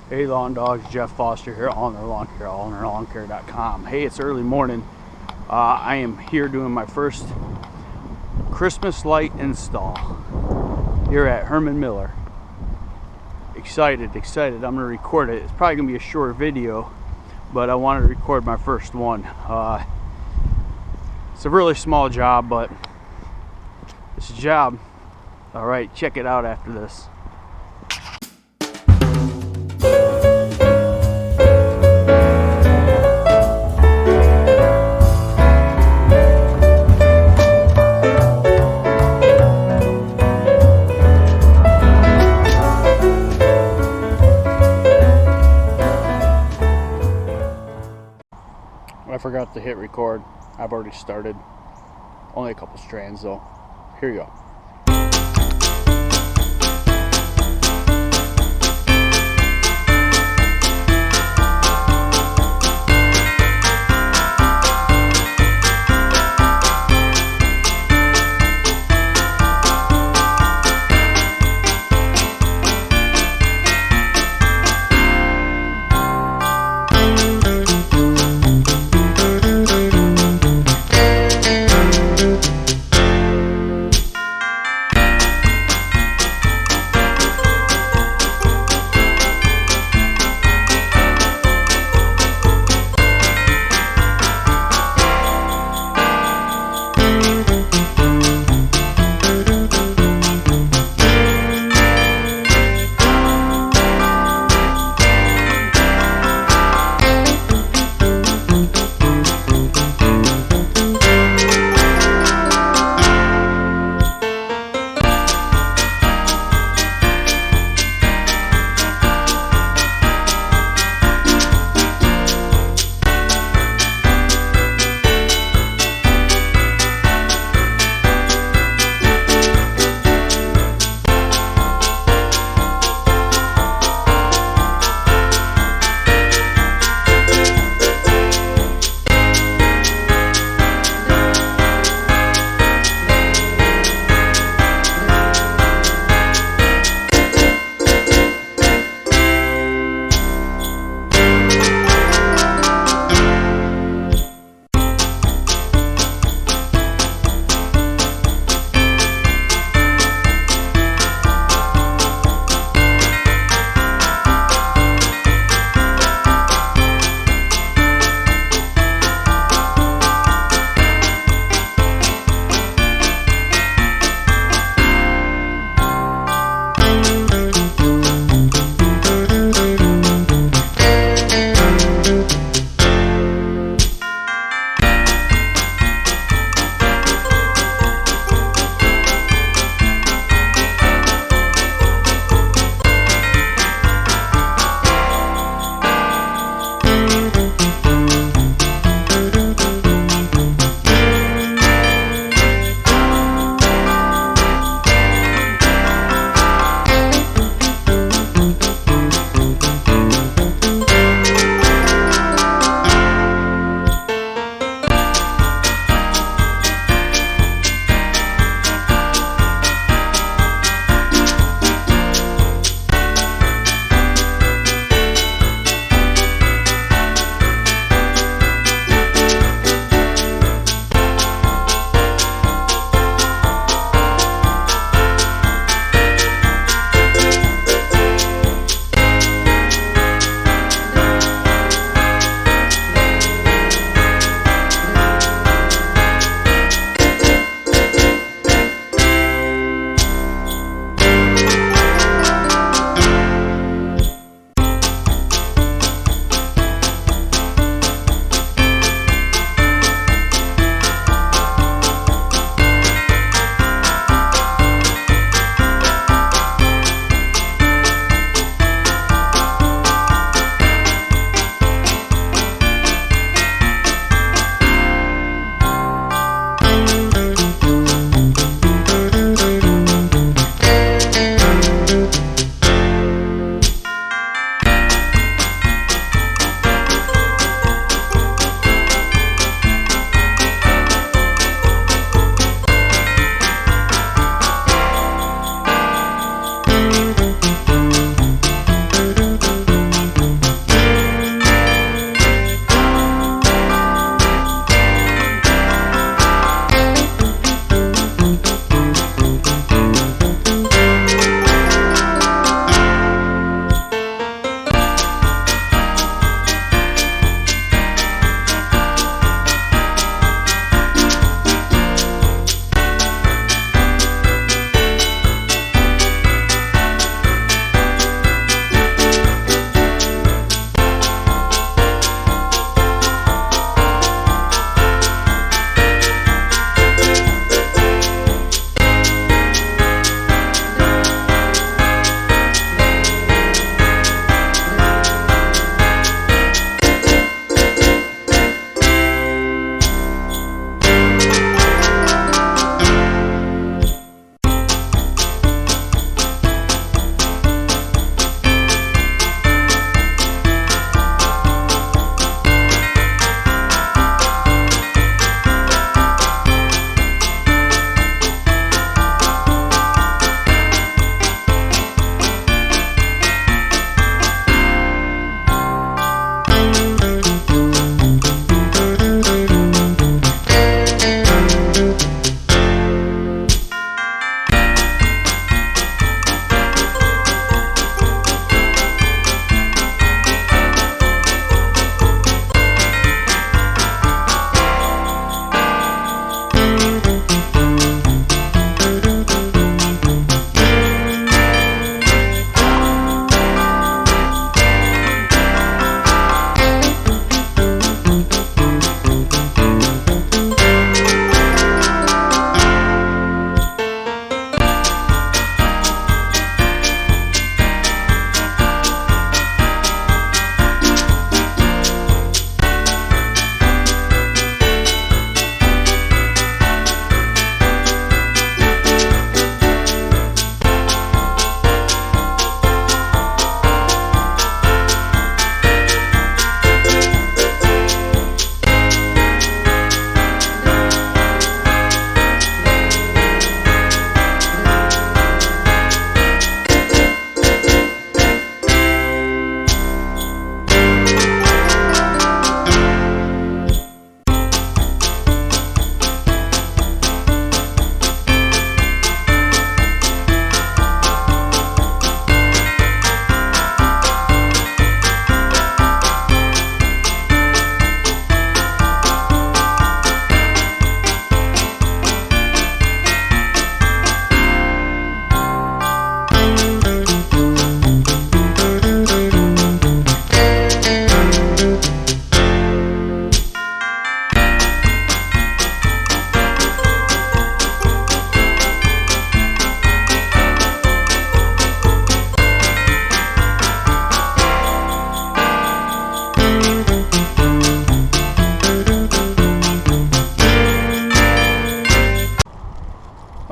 Hey Lawn Dogs, Jeff Foster here, Ulnar Lawn Care, ulnarlawncare.com. Hey, it's early morning. I am here doing my first Christmas light install here at Herman Miller. Excited. I'm going to record it. It's probably going to be a short video, but I wanted to record my first one. It's a really small job, but it's a job. All right, check it out after this. I forgot to hit record. I've already started. Only a couple strands though. Here you go.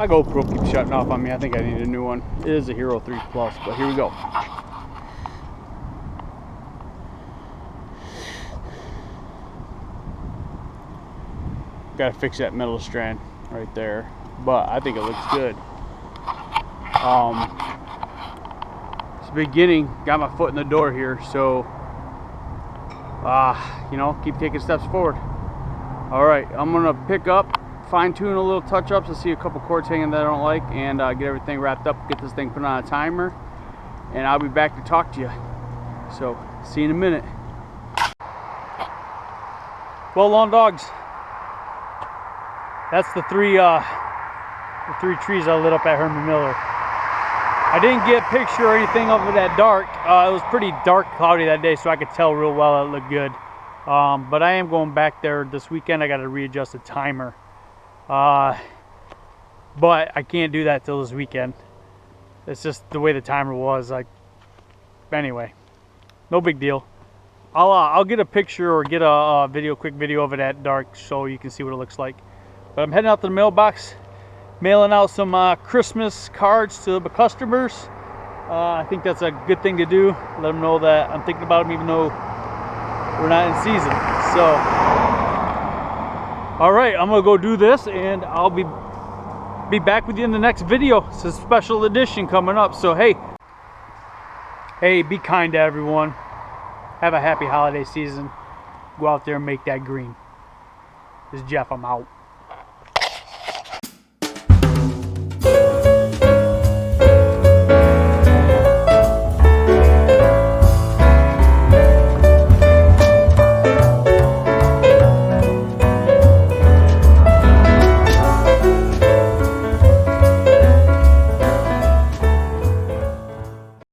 My GoPro keeps shutting off on me. I think I need a new one. It is a Hero 3 Plus, but here we go. Gotta fix that middle strand right there, but I think it looks good. It's the beginning, got my foot in the door here, so you know, keep taking steps forward. All right, I'm gonna pick up, fine-tune a little touch-ups to see a couple cords hanging that I don't like, and get everything wrapped up, get this thing put on a timer, and I'll be back to talk to you. So see you in a minute. Well, lawn dogs, that's the three trees I lit up at Herman Miller. I didn't get a picture or anything of it at dark. It was pretty dark, cloudy that day, so I could tell real well it looked good. But I am going back there this weekend. I got to readjust the timer. But I can't do that till this weekend. It's just the way the timer was. Like, anyway, no big deal. I'll get a picture or get a quick video of it at dark so you can see what it looks like. But I'm heading out to the mailbox, mailing out some Christmas cards to the customers. I think that's a good thing to do. Let them know that I'm thinking about them even though we're not in season. So, all right, I'm gonna go do this and I'll be back with you in the next video. It's a special edition coming up. So hey, be kind to everyone. Have a happy holiday season. Go out there and make that green. This is Jeff, I'm out.